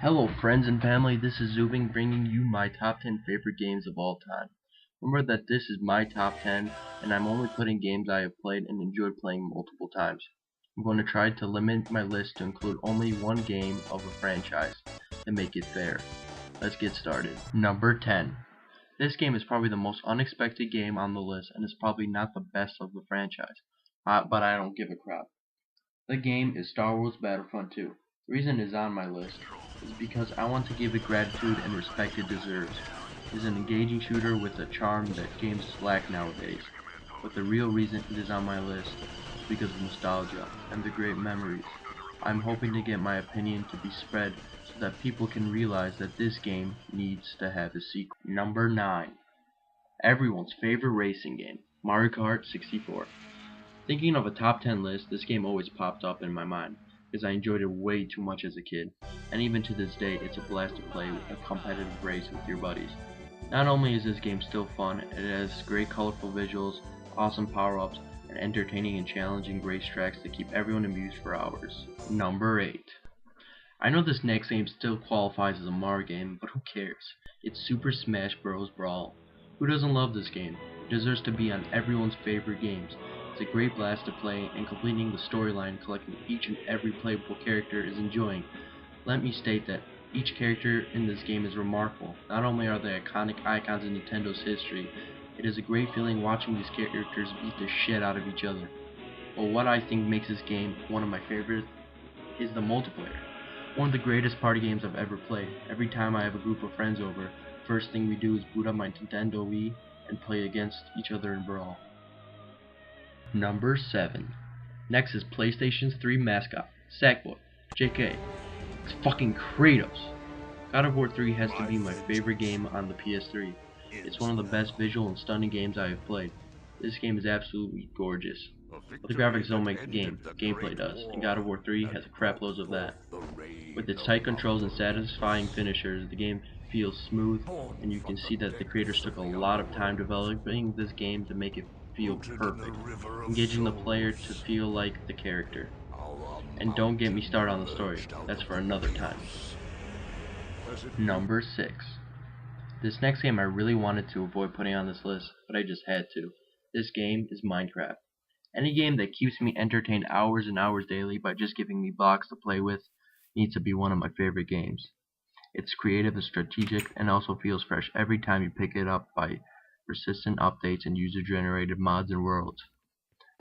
Hello friends and family, this is Zubink bringing you my top 10 favorite games of all time. Remember that this is my top 10 and I'm only putting games I have played and enjoyed playing multiple times. I'm going to try to limit my list to include only one game of a franchise to make it fair. Let's get started. Number 10. This game is probably the most unexpected game on the list and is probably not the best of the franchise, but I don't give a crap. The game is Star Wars Battlefront 2. The reason it is on my list is because I want to give it gratitude and respect it deserves. It is an engaging shooter with a charm that games lack nowadays. But the real reason it is on my list is because of nostalgia and the great memories. I'm hoping to get my opinion to be spread so that people can realize that this game needs to have a sequel. Number 9. Everyone's favorite racing game, Mario Kart 64. Thinking of a top 10 list, this game always popped up in my mind, because I enjoyed it way too much as a kid, and even to this day it's a blast to play a competitive race with your buddies. Not only is this game still fun, it has great colorful visuals, awesome power-ups, and entertaining and challenging racetracks that keep everyone amused for hours. Number 8. I know this next game still qualifies as a Mario game, but who cares? It's Super Smash Bros. Brawl. Who doesn't love this game? It deserves to be on everyone's favorite games. It's a great blast to play, and completing the storyline, collecting each and every playable character is enjoying. Let me state that each character in this game is remarkable. Not only are they iconic icons in Nintendo's history, it is a great feeling watching these characters beat the shit out of each other. But what I think makes this game one of my favorites is the multiplayer. One of the greatest party games I've ever played. Every time I have a group of friends over, first thing we do is boot up my Nintendo Wii and play against each other in Brawl. Number 7. Next is PlayStation's 3 mascot, Sackboy, JK. It's fucking Kratos. God of War 3 has to be my favorite game on the PS3. It's one of the best visual and stunning games I have played. This game is absolutely gorgeous. But the graphics don't make the game, gameplay does, and God of War 3 has a crap loads of that. With its tight controls and satisfying finishers, the game feels smooth, and you can see that the creators took a lot of time developing this game to make it feel perfect, engaging the player to feel like the character. And don't get me started on the story, that's for another time. Number 6. This next game I really wanted to avoid putting on this list, but I just had to. This game is Minecraft. Any game that keeps me entertained hours and hours daily by just giving me blocks to play with needs to be one of my favorite games. It's creative and strategic, and also feels fresh every time you pick it up by persistent updates and user-generated mods and worlds.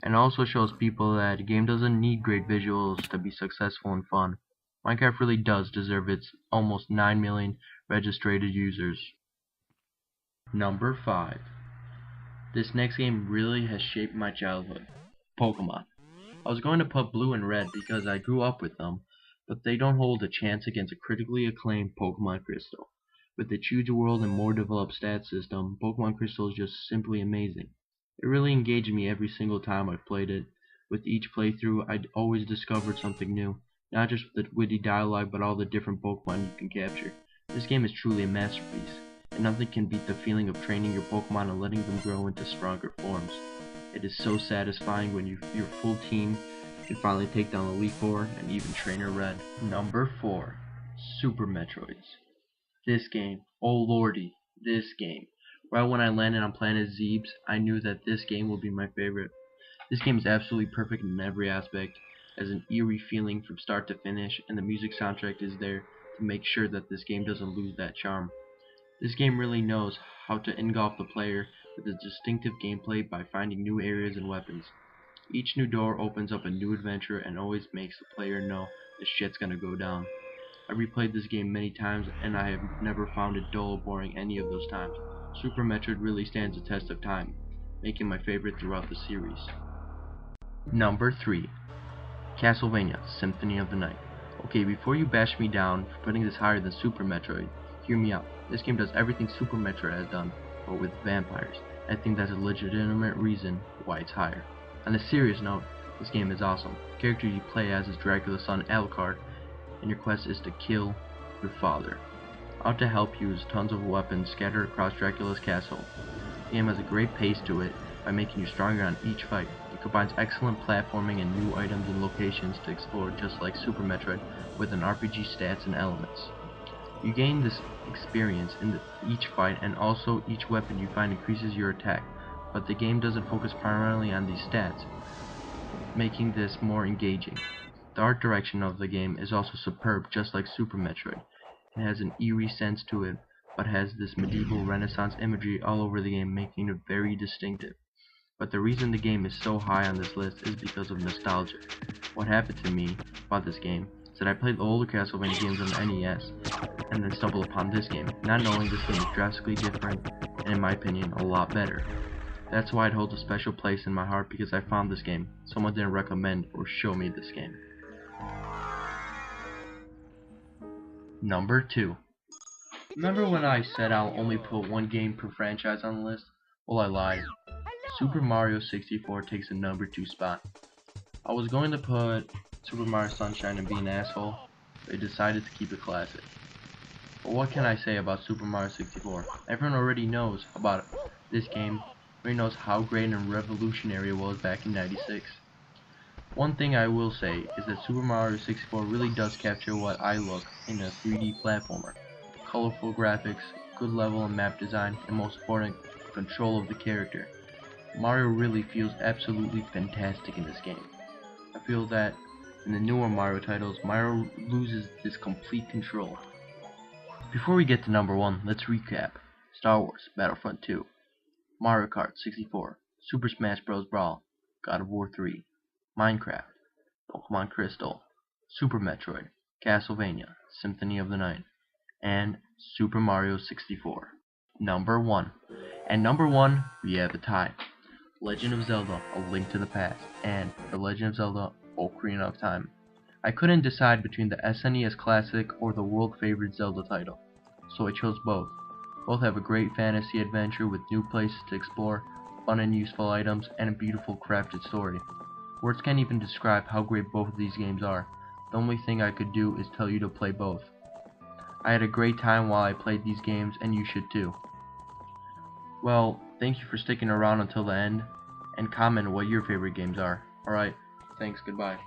And also shows people that a game doesn't need great visuals to be successful and fun. Minecraft really does deserve its almost 9 million registered users. Number 5. This next game really has shaped my childhood. Pokemon. I was going to put Blue and Red because I grew up with them, but they don't hold a chance against a critically acclaimed Pokemon Crystal. With its huge world and more developed stat system, Pokemon Crystal is just simply amazing. It really engaged me every single time I've played it. With each playthrough, I'd always discovered something new, not just the witty dialogue but all the different Pokemon you can capture. This game is truly a masterpiece, and nothing can beat the feeling of training your Pokemon and letting them grow into stronger forms. It is so satisfying when your full team can finally take down Elite Four and even Trainer Red. Number 4. Super Metroids. This game, oh lordy, this game. Right when I landed on planet Zebes, I knew that this game would be my favorite. This game is absolutely perfect in every aspect, has an eerie feeling from start to finish, and the music soundtrack is there to make sure that this game doesn't lose that charm. This game really knows how to engulf the player with a distinctive gameplay by finding new areas and weapons. Each new door opens up a new adventure and always makes the player know the shit's gonna go down. I replayed this game many times and I have never found it dull or boring any of those times. Super Metroid really stands the test of time, making my favorite throughout the series. Number 3. Castlevania Symphony of the Night. Okay, before you bash me down for putting this higher than Super Metroid, hear me out. This game does everything Super Metroid has done, but with vampires. I think that's a legitimate reason why it's higher. On a serious note, this game is awesome. The character you play as is Dracula's son Alucard, and your quest is to kill your father. Out to help you is tons of weapons scattered across Dracula's castle. The game has a great pace to it by making you stronger on each fight. It combines excellent platforming and new items and locations to explore just like Super Metroid with an RPG stats and elements. You gain this experience in each fight, and also each weapon you find increases your attack, but the game doesn't focus primarily on these stats, making this more engaging. The art direction of the game is also superb, just like Super Metroid. It has an eerie sense to it, but has this medieval Renaissance imagery all over the game, making it very distinctive. But the reason the game is so high on this list is because of nostalgia. What happened to me about this game is that I played the older Castlevania games on the NES, and then stumbled upon this game, not knowing this game is drastically different, and in my opinion, a lot better. That's why it holds a special place in my heart, because I found this game. Someone didn't recommend or show me this game. Number 2. Remember when I said I'll only put one game per franchise on the list? Well, I lied. Super Mario 64 takes the number 2 spot. I was going to put Super Mario Sunshine and be an asshole, but I decided to keep it classic. But what can I say about Super Mario 64? Everyone already knows about this game. Everyone knows how great and revolutionary it was back in '96. One thing I will say is that Super Mario 64 really does capture what I look in a 3D platformer. Colorful graphics, good level and map design, and most important, control of the character. Mario really feels absolutely fantastic in this game. I feel that in the newer Mario titles, Mario loses this complete control. Before we get to number 1, let's recap. Star Wars Battlefront 2, Mario Kart 64, Super Smash Bros. Brawl, God of War 3, Minecraft, Pokemon Crystal, Super Metroid, Castlevania, Symphony of the Night, and Super Mario 64. Number 1. And number 1, we have a tie. Legend of Zelda: A Link to the Past and The Legend of Zelda: Ocarina of Time. I couldn't decide between the SNES Classic or the world favorite Zelda title, so I chose both. Both have a great fantasy adventure with new places to explore, fun and useful items, and a beautiful crafted story. Words can't even describe how great both of these games are. The only thing I could do is tell you to play both. I had a great time while I played these games, and you should too. Well, thank you for sticking around until the end, and comment what your favorite games are. Alright, thanks, goodbye.